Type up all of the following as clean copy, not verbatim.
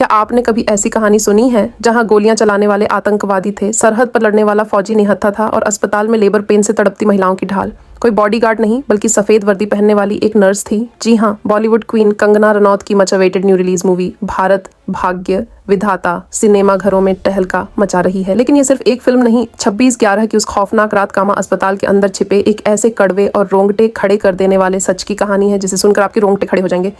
क्या आपने कभी ऐसी कहानी सुनी है जहां गोलियां चलाने वाले आतंकवादी थे, सरहद पर लड़ने वाला फौजी निहत्था था और अस्पताल में लेबर पेन से तड़पती महिलाओं की ढाल? कोई बॉडीगार्ड नहीं बल्कि सफेद वर्दी पहनने वाली एक नर्स थी। जी हाँ, बॉलीवुड क्वीन कंगना रनौत की much awaited new release movie Bharat भाग्य विधाता सिनेमा घरों में टहलका मचा रही है। लेकिन ये सिर्फ एक फिल्म नहीं, 26/11 की उस खौफनाक रात कामा अस्पताल के अंदर छिपे एक ऐसे कड़वे और रोंगटे खड़े कर देने वाले सच की कहानी है जिसे सुनकर आपके रोंगटे खड़े हो जाएंगे।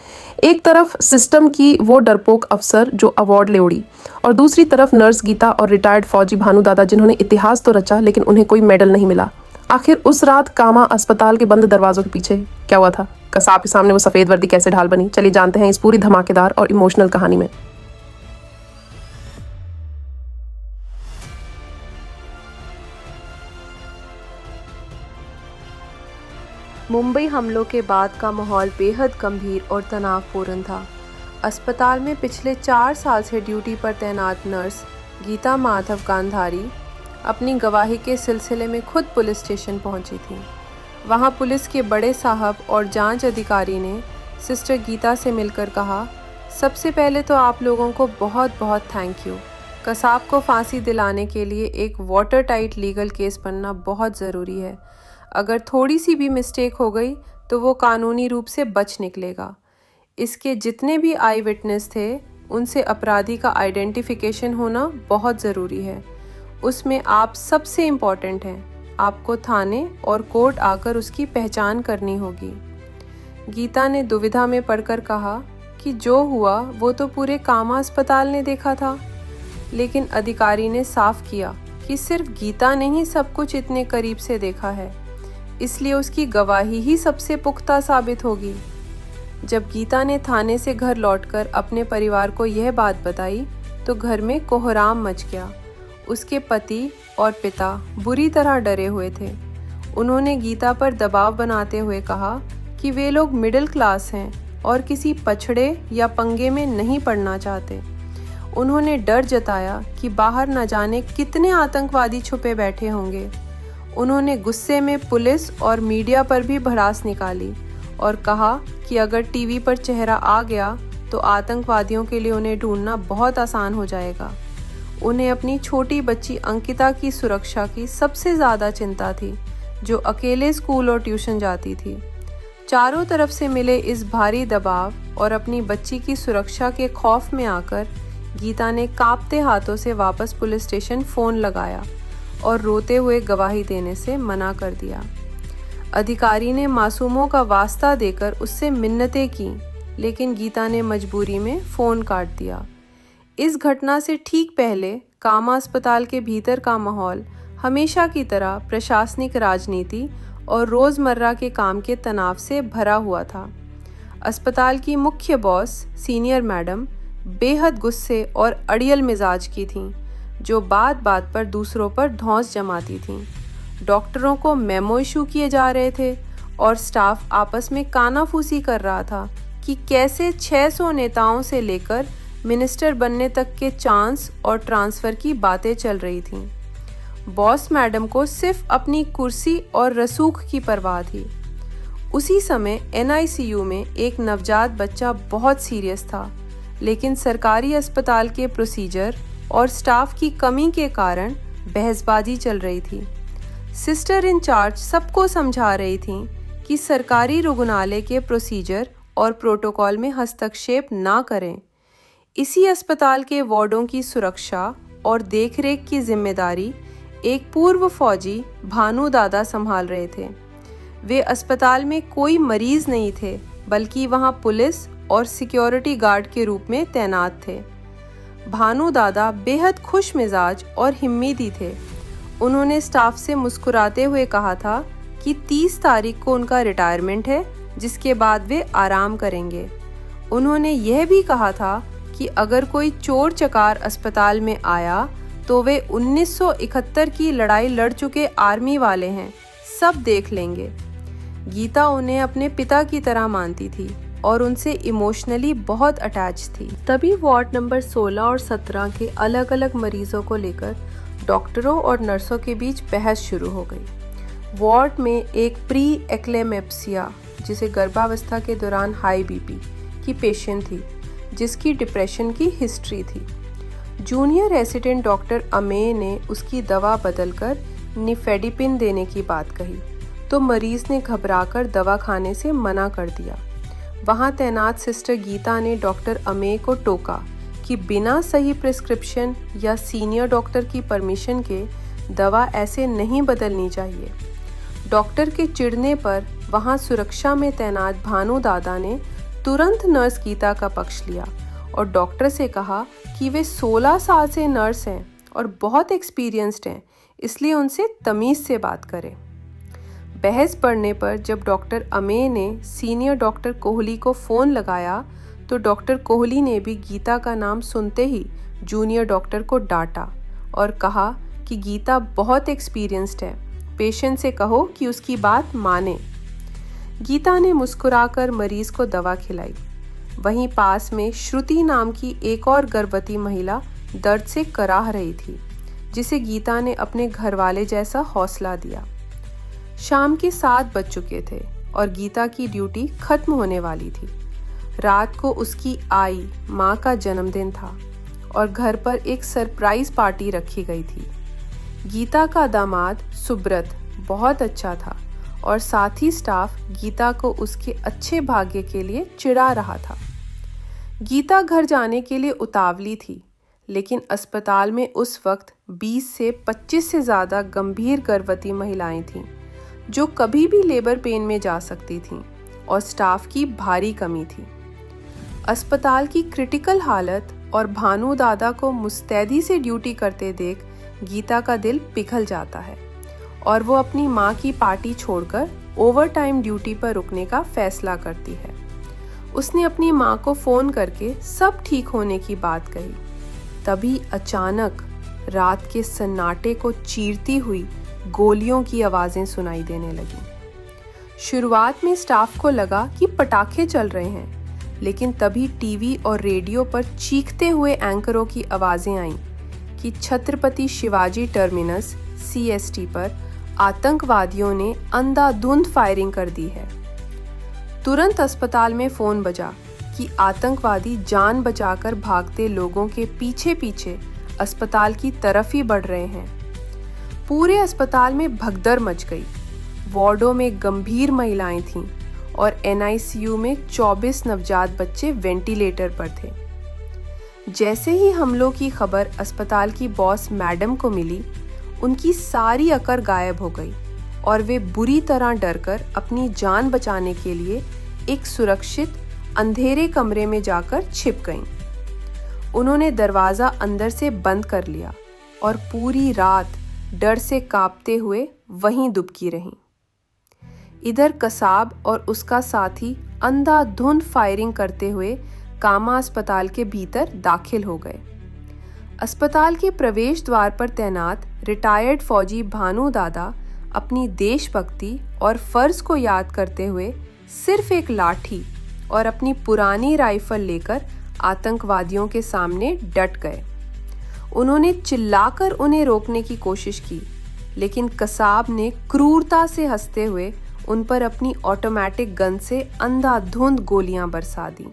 एक तरफ सिस्टम की वो डरपोक अफसर जो अवार्ड ले उड़ी, और दूसरी तरफ नर्स गीता और रिटायर्ड फौजी भानु दादा जिन्होंने इतिहास तो रचा लेकिन उन्हें कोई मेडल नहीं मिला। आखिर उस रात कामा अस्पताल के बंद दरवाजों के पीछे क्या हुआ था? कसाब के सामने वो सफेद वर्दी कैसे ढाल बनी? चलिए जानते हैं इस पूरी धमाकेदार और इमोशनल कहानी में। मुंबई हमलों के बाद का माहौल बेहद गंभीर और तनावपूर्ण था। अस्पताल में पिछले 4 साल से ड्यूटी पर तैनात नर्स गीता माधव गांधारी अपनी गवाही के सिलसिले में खुद पुलिस स्टेशन पहुंची थी। वहां पुलिस के बड़े साहब और जांच अधिकारी ने सिस्टर गीता से मिलकर कहा, सबसे पहले तो आप लोगों को बहुत बहुत थैंक यू। कसाब को फांसी दिलाने के लिए एक वाटर टाइट लीगल केस बनना बहुत ज़रूरी है। अगर थोड़ी सी भी मिस्टेक हो गई तो वो कानूनी रूप से बच निकलेगा। इसके जितने भी आई विटनेस थे उनसे अपराधी का आइडेंटिफिकेशन होना बहुत ज़रूरी है। उसमें आप सबसे इम्पॉर्टेंट हैं। आपको थाने और कोर्ट आकर उसकी पहचान करनी होगी। गीता ने दुविधा में पड़कर कहा कि जो हुआ वो तो पूरे कामा अस्पताल ने देखा था। लेकिन अधिकारी ने साफ किया कि सिर्फ गीता ने ही सब कुछ इतने करीब से देखा है, इसलिए उसकी गवाही ही सबसे पुख्ता साबित होगी। जब गीता ने थाने से घर लौटकर अपने परिवार को यह बात बताई तो घर में कोहराम मच गया। उसके पति और पिता बुरी तरह डरे हुए थे। उन्होंने गीता पर दबाव बनाते हुए कहा कि वे लोग मिडिल क्लास हैं और किसी पछड़े या पंगे में नहीं पड़ना चाहते। उन्होंने डर जताया कि बाहर न जाने कितने आतंकवादी छुपे बैठे होंगे। उन्होंने गुस्से में पुलिस और मीडिया पर भी भड़ास निकाली और कहा कि अगर टीवी पर चेहरा आ गया तो आतंकवादियों के लिए उन्हें ढूंढना बहुत आसान हो जाएगा। उन्हें अपनी छोटी बच्ची अंकिता की सुरक्षा की सबसे ज़्यादा चिंता थी, जो अकेले स्कूल और ट्यूशन जाती थी। चारों तरफ से मिले इस भारी दबाव और अपनी बच्ची की सुरक्षा के खौफ में आकर गीता ने कांपते हाथों से वापस पुलिस स्टेशन फ़ोन लगाया और रोते हुए गवाही देने से मना कर दिया। अधिकारी ने मासूमों का वास्ता देकर उससे मिन्नतें की, लेकिन गीता ने मजबूरी में फ़ोन काट दिया। इस घटना से ठीक पहले कामा अस्पताल के भीतर का माहौल हमेशा की तरह प्रशासनिक राजनीति और रोज़मर्रा के काम के तनाव से भरा हुआ था। अस्पताल की मुख्य बॉस सीनियर मैडम बेहद गुस्से और अड़ियल मिजाज की थीं, जो बात बात पर दूसरों पर धौंस जमाती थीं। डॉक्टरों को मेमो इशू किए जा रहे थे और स्टाफ आपस में कानाफूसी कर रहा था कि कैसे 600 नेताओं से लेकर मिनिस्टर बनने तक के चांस और ट्रांसफ़र की बातें चल रही थीं। बॉस मैडम को सिर्फ अपनी कुर्सी और रसूख की परवाह थी। उसी समय NICU में एक नवजात बच्चा बहुत सीरियस था, लेकिन सरकारी अस्पताल के प्रोसीजर और स्टाफ की कमी के कारण बहसबाजी चल रही थी। सिस्टर इंचार्ज सबको समझा रही थीं कि सरकारी रुग्णालय के प्रोसीजर और प्रोटोकॉल में हस्तक्षेप ना करें। इसी अस्पताल के वार्डों की सुरक्षा और देखरेख की जिम्मेदारी एक पूर्व फौजी भानु दादा संभाल रहे थे। वे अस्पताल में कोई मरीज नहीं थे, बल्कि वहां पुलिस और सिक्योरिटी गार्ड के रूप में तैनात थे। भानु दादा बेहद खुश मिजाज और हिम्मती थे। उन्होंने स्टाफ से मुस्कुराते हुए कहा था कि 30 तारीख को उनका रिटायरमेंट है, जिसके बाद वे आराम करेंगे। उन्होंने यह भी कहा था कि अगर कोई चोर चकार अस्पताल में आया तो वे 1971 की लड़ाई लड़ चुके आर्मी वाले हैं, सब देख लेंगे। गीता उन्हें अपने पिता की तरह मानती थी और उनसे इमोशनली बहुत अटैच थी। तभी वार्ड नंबर 16 और 17 के अलग अलग मरीजों को लेकर डॉक्टरों और नर्सों के बीच बहस शुरू हो गई। वार्ड में एक प्री एक्लेमेप्सिया, जिसे गर्भावस्था के दौरान हाई BP की पेशेंट थी, जिसकी डिप्रेशन की हिस्ट्री थी। जूनियर रेसिडेंट डॉक्टर अमेय ने उसकी दवा बदलकर निफेडिपिन देने की बात कही तो मरीज ने घबराकर दवा खाने से मना कर दिया। वहां तैनात सिस्टर गीता ने डॉक्टर अमेय को टोका कि बिना सही प्रिस्क्रिप्शन या सीनियर डॉक्टर की परमिशन के दवा ऐसे नहीं बदलनी चाहिए। डॉक्टर के चिढ़ने पर वहां सुरक्षा में तैनात भानु दादा ने तुरंत नर्स गीता का पक्ष लिया और डॉक्टर से कहा कि वे 16 साल से नर्स हैं और बहुत एक्सपीरियंस्ड हैं, इसलिए उनसे तमीज़ से बात करें। बहस बढ़ने पर जब डॉक्टर अमेय ने सीनियर डॉक्टर कोहली को फ़ोन लगाया तो डॉक्टर कोहली ने भी गीता का नाम सुनते ही जूनियर डॉक्टर को डांटा और कहा कि गीता बहुत एक्सपीरियंस्ड है, पेशेंट से कहो कि उसकी बात माने। गीता ने मुस्कुराकर मरीज को दवा खिलाई। वहीं पास में श्रुति नाम की एक और गर्भवती महिला दर्द से कराह रही थी, जिसे गीता ने अपने घरवाले जैसा हौसला दिया। शाम के 7 बज चुके थे और गीता की ड्यूटी खत्म होने वाली थी। रात को उसकी आई माँ का जन्मदिन था और घर पर एक सरप्राइज पार्टी रखी गई थी। गीता का दामाद सुब्रत बहुत अच्छा था और साथ ही स्टाफ गीता को उसके अच्छे भाग्य के लिए चिढ़ा रहा था। गीता घर जाने के लिए उतावली थी, लेकिन अस्पताल में उस वक्त 20 से 25 से ज़्यादा गंभीर गर्भवती महिलाएं थीं जो कभी भी लेबर पेन में जा सकती थीं और स्टाफ की भारी कमी थी। अस्पताल की क्रिटिकल हालत और भानु दादा को मुस्तैदी से ड्यूटी करते देख गीता का दिल पिघल जाता है और वो अपनी माँ की पार्टी छोड़कर ओवरटाइम ड्यूटी पर रुकने का फैसला करती है। उसने अपनी माँ को फ़ोन करके सब ठीक होने की बात कही। तभी अचानक रात के सन्नाटे को चीरती हुई गोलियों की आवाज़ें सुनाई देने लगीं। शुरुआत में स्टाफ को लगा कि पटाखे चल रहे हैं, लेकिन तभी टीवी और रेडियो पर चीखते हुए एंकरों की आवाज़ें आईं कि छत्रपति शिवाजी टर्मिनस CST पर आतंकवादियों ने अंधाधुंध फायरिंग कर दी है। तुरंत अस्पताल में फ़ोन बजा कि आतंकवादी जान बचाकर भागते लोगों के पीछे पीछे अस्पताल की तरफ ही बढ़ रहे हैं। पूरे अस्पताल में भगदड़ मच गई। वार्डों में गंभीर महिलाएं थीं और NICU में 24 नवजात बच्चे वेंटिलेटर पर थे। जैसे ही हमलों की खबर अस्पताल की बॉस मैडम को मिली, उनकी सारी अकड़ गायब हो गई और वे बुरी तरह डरकर अपनी जान बचाने के लिए एक सुरक्षित अंधेरे कमरे में जाकर छिप गईं। उन्होंने दरवाज़ा अंदर से बंद कर लिया और पूरी रात डर से कांपते हुए वहीं दुबकी रहीं। इधर कसाब और उसका साथी अंधाधुंध फायरिंग करते हुए कामा अस्पताल के भीतर दाखिल हो गए। अस्पताल के प्रवेश द्वार पर तैनात रिटायर्ड फौजी भानु दादा अपनी देशभक्ति और फर्ज को याद करते हुए सिर्फ एक लाठी और अपनी पुरानी राइफल लेकर आतंकवादियों के सामने डट गए। उन्होंने चिल्लाकर उन्हें रोकने की कोशिश की, लेकिन कसाब ने क्रूरता से हंसते हुए उन पर अपनी ऑटोमेटिक गन से अंधाधुंध गोलियां बरसा दी।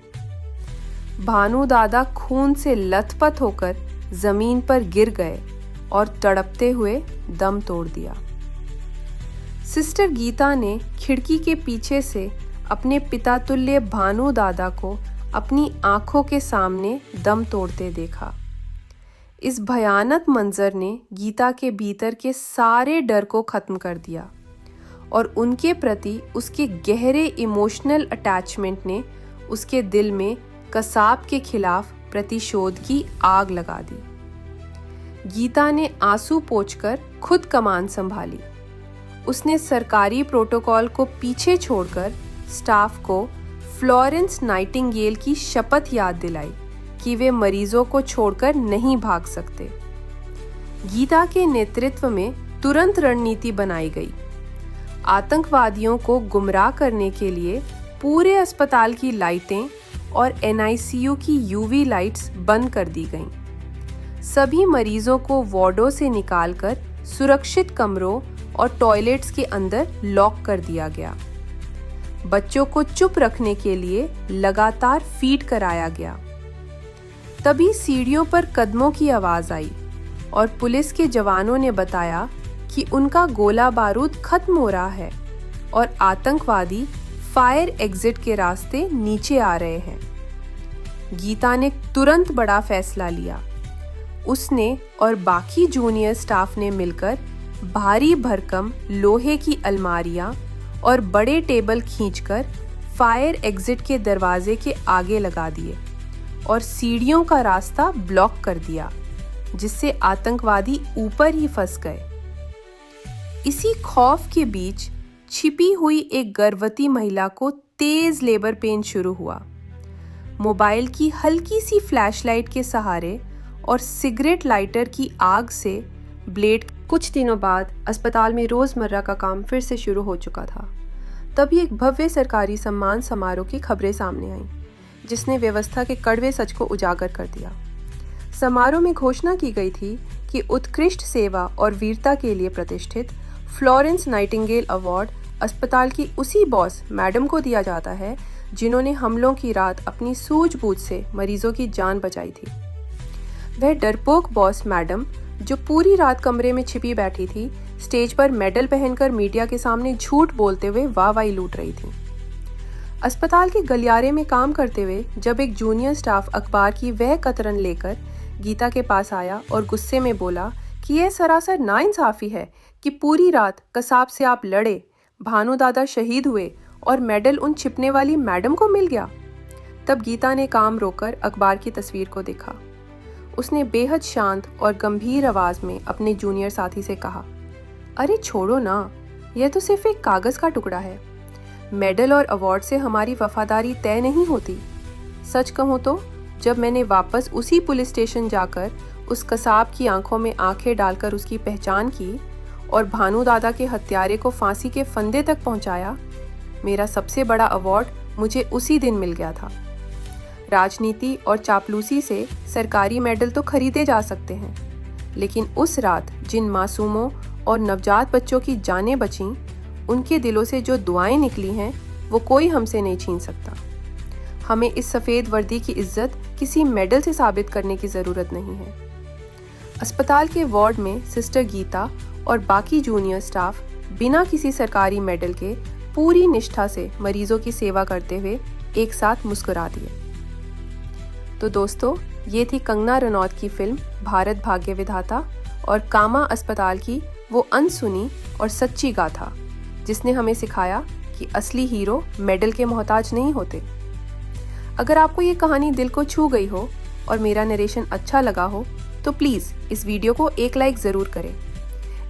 भानु दादा खून से लथपथ होकर जमीन पर गिर गए और तड़पते हुए दम तोड़ दिया। सिस्टर गीता ने खिड़की के पीछे से अपने पिता तुल्य भानु दादा को अपनी आंखों के सामने दम तोड़ते देखा। इस भयानक मंजर ने गीता के भीतर के सारे डर को खत्म कर दिया और उनके प्रति उसके गहरे इमोशनल अटैचमेंट ने उसके दिल में कसाब के खिलाफ प्रतिशोध की आग लगा दी। गीता ने आंसू पोंछकर खुद कमान संभाली। उसने सरकारी प्रोटोकॉल को पीछे छोड़कर स्टाफ को फ्लोरेंस नाइटिंगेल की शपथ याद दिलाई कि वे मरीजों को छोड़कर नहीं भाग सकते। गीता के नेतृत्व में तुरंत रणनीति बनाई गई। आतंकवादियों को गुमराह करने के लिए पूरे अस्पताल की लाइटें और NICU की UV लाइट्स बंद कर दी गईं। सभी मरीजों को वार्डों से निकालकर सुरक्षित कमरों और टॉयलेट्स के अंदर लॉक कर दिया गया। बच्चों को चुप रखने के लिए लगातार फीड कराया गया। तभी सीढ़ियों पर कदमों की आवाज़ आई और पुलिस के जवानों ने बताया कि उनका गोला बारूद खत्म हो रहा है और आतंकवादी फायर एग्जिट के रास्ते नीचे आ रहे हैं। गीता ने तुरंत बड़ा फैसला लिया। उसने और बाकी जूनियर स्टाफ ने मिलकर भारी भरकम लोहे की अलमारियां और बड़े टेबल खींचकर फायर एग्जिट के दरवाजे के आगे लगा दिए और सीढ़ियों का रास्ता ब्लॉक कर दिया, जिससे आतंकवादी ऊपर ही फंस गए। इसी खौफ के बीच छिपी हुई एक गर्भवती महिला को तेज लेबर पेन शुरू हुआ। मोबाइल की हल्की सी फ्लैशलाइट के सहारे और सिगरेट लाइटर की आग से ब्लेड। कुछ दिनों बाद अस्पताल में रोजमर्रा का काम फिर से शुरू हो चुका था। तभी एक भव्य सरकारी सम्मान समारोह की खबरें सामने आईं, जिसने व्यवस्था के कड़वे सच को उजागर कर दिया। समारोह में घोषणा की गई थी कि उत्कृष्ट सेवा और वीरता के लिए प्रतिष्ठित फ्लोरेंस नाइटिंगेल अवार्ड अस्पताल की उसी बॉस मैडम को दिया जाता है जिन्होंने हमलों की रात अपनी सूझबूझ से मरीजों की जान बचाई थी। वह डरपोक बॉस मैडम, जो पूरी रात कमरे में छिपी बैठी थी, स्टेज पर मेडल पहनकर मीडिया के सामने झूठ बोलते हुए वाहवाही लूट रही थी। अस्पताल के गलियारे में काम करते हुए जब एक जूनियर स्टाफ अखबार की वह कतरन लेकर गीता के पास आया और गुस्से में बोला कि यह सरासर नाइंसाफी है कि पूरी रात कसाब से आप लड़े, भानु दादा शहीद हुए और मेडल उन छिपने वाली मैडम को मिल गया, तब गीता ने काम रोककर अखबार की तस्वीर को देखा। उसने बेहद शांत और गंभीर आवाज में अपने जूनियर साथी से कहा, अरे छोड़ो ना, यह तो सिर्फ एक कागज का टुकड़ा है। मेडल और अवार्ड से हमारी वफादारी तय नहीं होती। सच कहूँ तो जब मैंने वापस उसी पुलिस स्टेशन जाकर उस कसाब की आंखों में आंखें डालकर उसकी पहचान की और भानु दादा के हत्यारे को फांसी के फंदे तक पहुंचाया, मेरा सबसे बड़ा अवार्ड मुझे उसी दिन मिल गया था। राजनीति और चापलूसी से सरकारी मेडल तो खरीदे जा सकते हैं, लेकिन उस रात जिन मासूमों और नवजात बच्चों की जानें बचीं, उनके दिलों से जो दुआएं निकली हैं, वो कोई हमसे नहीं छीन सकता। हमें इस सफ़ेद वर्दी की इज्जत किसी मेडल से साबित करने की ज़रूरत नहीं है। अस्पताल के वार्ड में सिस्टर गीता और बाकी जूनियर स्टाफ बिना किसी सरकारी मेडल के पूरी निष्ठा से मरीजों की सेवा करते हुए एक साथ मुस्कुरा दिए। तो दोस्तों, ये थी कंगना रनौत की फिल्म भारत भाग्य विधाता और कामा अस्पताल की वो अनसुनी और सच्ची गाथा, जिसने हमें सिखाया कि असली हीरो मेडल के मोहताज नहीं होते। अगर आपको ये कहानी दिल को छू गई हो और मेरा नरेशन अच्छा लगा हो तो प्लीज़ इस वीडियो को एक लाइक ज़रूर करें।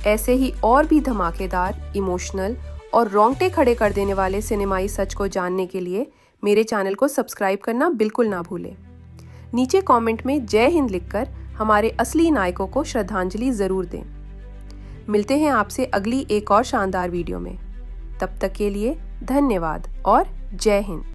ऐसे ही और भी धमाकेदार, इमोशनल और रोंगटे खड़े कर देने वाले सिनेमाई सच को जानने के लिए मेरे चैनल को सब्सक्राइब करना बिल्कुल ना भूलें। नीचे कमेंट में जय हिंद लिखकर हमारे असली नायकों को श्रद्धांजलि ज़रूर दें। मिलते हैं आपसे अगली एक और शानदार वीडियो में। तब तक के लिए धन्यवाद और जय हिंद।